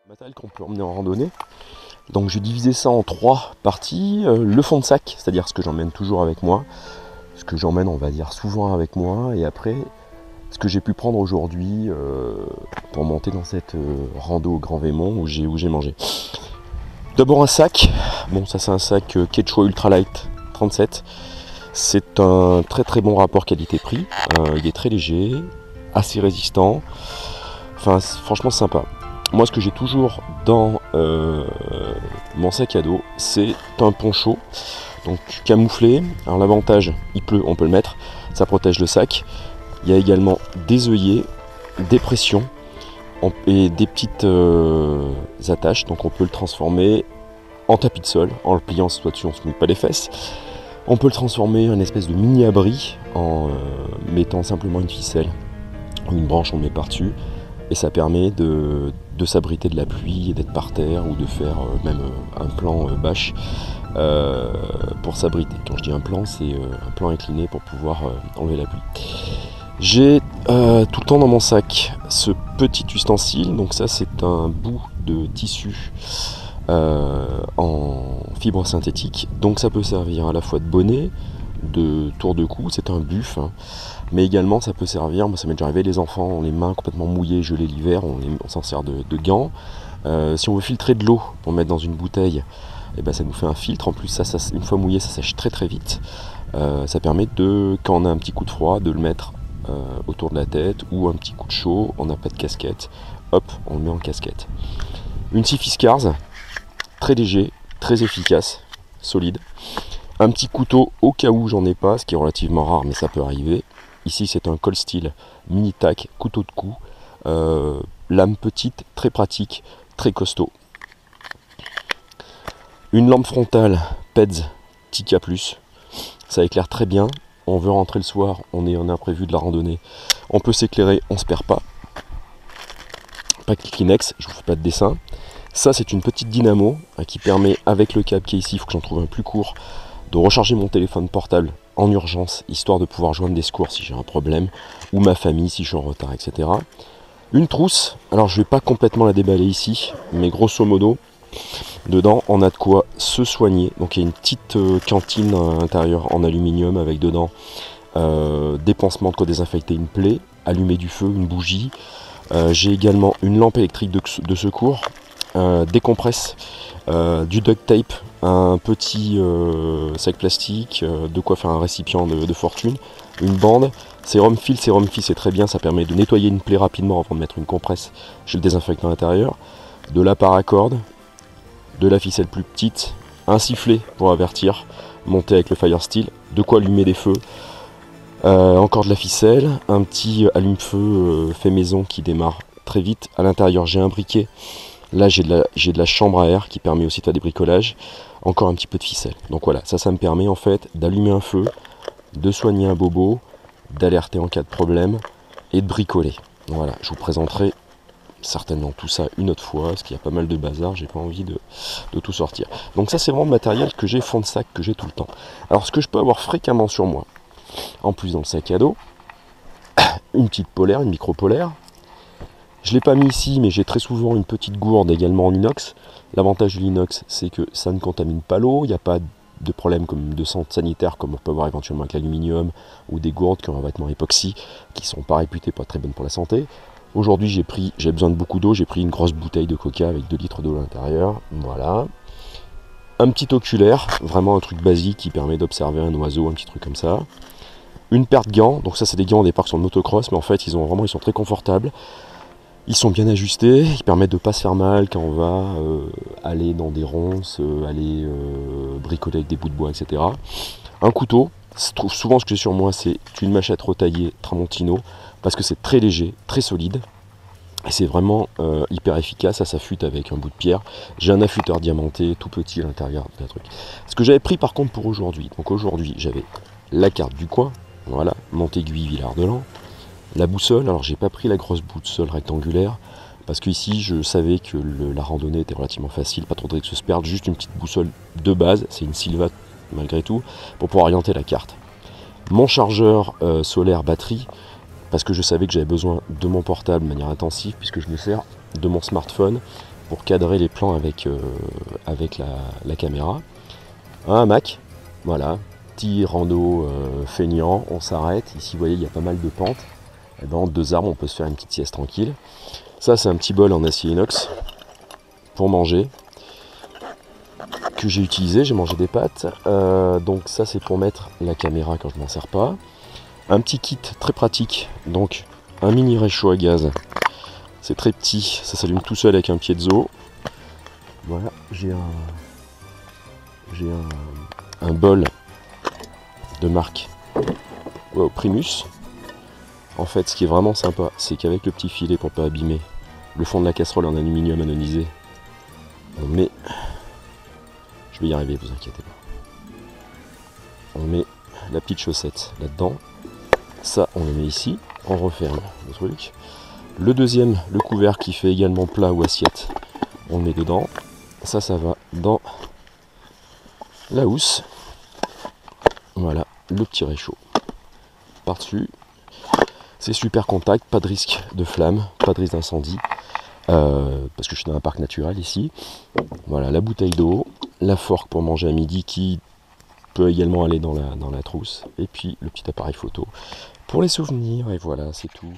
Matériel qu'on peut emmener en randonnée. Donc j'ai divisé ça en 3 parties. Le fond de sac, c'est-à-dire ce que j'emmène toujours avec moi, ce que j'emmène on va dire souvent avec moi, et après ce que j'ai pu prendre aujourd'hui pour monter dans cette rando au Grand Vémont où j'ai mangé. D'abord un sac, bon ça c'est un sac Quechua Ultralight 37. C'est un très très bon rapport qualité-prix, il est très léger, assez résistant, enfin franchement sympa. Moi, ce que j'ai toujours dans mon sac à dos, c'est un poncho, donc camouflé. Alors l'avantage, il pleut, on peut le mettre, ça protège le sac. Il y a également des œillets, des pressions et des petites attaches, donc on peut le transformer en tapis de sol, en le pliant cette fois-ci, on ne se mouille pas les fesses. On peut le transformer en une espèce de mini-abri en mettant simplement une ficelle ou une branche, on le met par-dessus. Et ça permet de s'abriter de la pluie et d'être par terre ou de faire même un plan bâche pour s'abriter. Quand je dis un plan, c'est un plan incliné pour pouvoir enlever la pluie. J'ai tout le temps dans mon sac ce petit ustensile, donc ça c'est un bout de tissu en fibre synthétique, donc ça peut servir à la fois de bonnet, de tour de cou, c'est un buff, hein. Mais également ça peut servir, moi ça m'est déjà arrivé, les enfants ont les mains complètement mouillées, gelées l'hiver, on s'en sert de gants. Si on veut filtrer de l'eau pour mettre dans une bouteille, et ben ça nous fait un filtre, en plus ça une fois mouillé ça sèche très très vite. Ça permet de, quand on a un petit coup de froid, de le mettre autour de la tête, ou un petit coup de chaud, on n'a pas de casquette, hop, on le met en casquette. Une scie Fiskars, très léger, très efficace, solide. Un petit couteau au cas où j'en ai pas, ce qui est relativement rare mais ça peut arriver. Ici c'est un Cold Steel mini tac, couteau de cou, lame petite, très pratique, très costaud. Une lampe frontale PEDS Tika Plus, ça éclaire très bien. On veut rentrer le soir, on est en imprévu de la randonnée, on peut s'éclairer, on se perd pas. Pas de Kleenex, je vous fais pas de dessin. Ça c'est une petite dynamo qui permet, avec le câble qui est ici, il faut que j'en trouve un plus court, de recharger mon téléphone portable en urgence, histoire de pouvoir joindre des secours si j'ai un problème, ou ma famille si je suis en retard, etc. Une trousse, alors je ne vais pas complètement la déballer ici, mais grosso modo, dedans on a de quoi se soigner. Donc il y a une petite cantine à l'intérieur en aluminium avec dedans des pansements de quoi désinfecter une plaie, allumer du feu, une bougie. J'ai également une lampe électrique de secours, des compresses, du duct tape, un petit sac plastique, de quoi faire un récipient de fortune, une bande, sérum fil c'est très bien, ça permet de nettoyer une plaie rapidement avant de mettre une compresse chez le désinfectant à l'intérieur, de la paracorde, de la ficelle plus petite, un sifflet pour avertir, monté avec le Fire Steel, de quoi allumer des feux, encore de la ficelle, un petit allume-feu fait maison qui démarre très vite. À l'intérieur j'ai un briquet. Là j'ai de la chambre à air qui permet aussi de faire des bricolages, encore un petit peu de ficelle. Donc voilà, ça me permet en fait d'allumer un feu, de soigner un bobo, d'alerter en cas de problème et de bricoler. Voilà, je vous présenterai certainement tout ça une autre fois, parce qu'il y a pas mal de bazar, j'ai pas envie de tout sortir. Donc ça c'est vraiment le matériel que j'ai, fond de sac, que j'ai tout le temps. Alors ce que je peux avoir fréquemment sur moi, en plus dans le sac à dos, une petite polaire, une micro polaire. Je ne l'ai pas mis ici, mais j'ai très souvent une petite gourde également en inox. L'avantage de l'inox, c'est que ça ne contamine pas l'eau, il n'y a pas de problème comme de sanitaire comme on peut avoir éventuellement avec l'aluminium, ou des gourdes qui ont un vêtement époxy, qui ne sont pas réputées pas très bonnes pour la santé. Aujourd'hui j'ai besoin de beaucoup d'eau, j'ai pris une grosse bouteille de coca avec 2 litres d'eau à l'intérieur, voilà. Un petit oculaire, vraiment un truc basique qui permet d'observer un oiseau, un petit truc comme ça. Une paire de gants, donc ça c'est des gants au départ qui sont de motocross, mais en fait ils sont très confortables. Ils sont bien ajustés, ils permettent de ne pas se faire mal quand on va aller dans des ronces, aller bricoler avec des bouts de bois, etc. Un couteau, souvent ce que j'ai sur moi c'est une machette retaillée Tramontino, parce que c'est très léger, très solide, et c'est vraiment hyper efficace, ça s'affûte avec un bout de pierre. J'ai un affûteur diamanté tout petit à l'intérieur d'un truc. Ce que j'avais pris par contre pour aujourd'hui, donc aujourd'hui j'avais la carte du coin, voilà, Montéguy, Villard-de-Lans. La boussole, alors j'ai pas pris la grosse boussole rectangulaire, parce qu'ici je savais que la randonnée était relativement facile, pas trop de risques de se perdre, juste une petite boussole de base, c'est une Silva malgré tout, pour pouvoir orienter la carte. Mon chargeur solaire batterie, parce que je savais que j'avais besoin de mon portable de manière intensive, puisque je me sers de mon smartphone pour cadrer les plans avec la caméra. Un hamac, voilà, petit rando feignant, on s'arrête. Ici vous voyez il y a pas mal de pentes. Et ben, entre deux arbres on peut se faire une petite sieste tranquille. Ça c'est un petit bol en acier inox pour manger que j'ai utilisé, j'ai mangé des pâtes. Donc ça c'est pour mettre la caméra quand je m'en sers pas. Un petit kit très pratique, donc un mini réchaud à gaz. C'est très petit, ça s'allume tout seul avec un piezo. Voilà, j'ai un bol de marque Primus. En fait, ce qui est vraiment sympa, c'est qu'avec le petit filet pour pas abîmer le fond de la casserole en aluminium anonisé, on met, je vais y arriver, vous inquiétez pas, on met la petite chaussette là-dedans. Ça, on le met ici, on referme le truc. Le deuxième, le couvercle qui fait également plat ou assiette, on le met dedans. Ça va dans la housse. Voilà, le petit réchaud par-dessus. C'est super compact, pas de risque de flamme, pas de risque d'incendie, parce que je suis dans un parc naturel ici. Voilà, la bouteille d'eau, la forque pour manger à midi qui peut également aller dans la trousse, et puis le petit appareil photo pour les souvenirs, et voilà, c'est tout.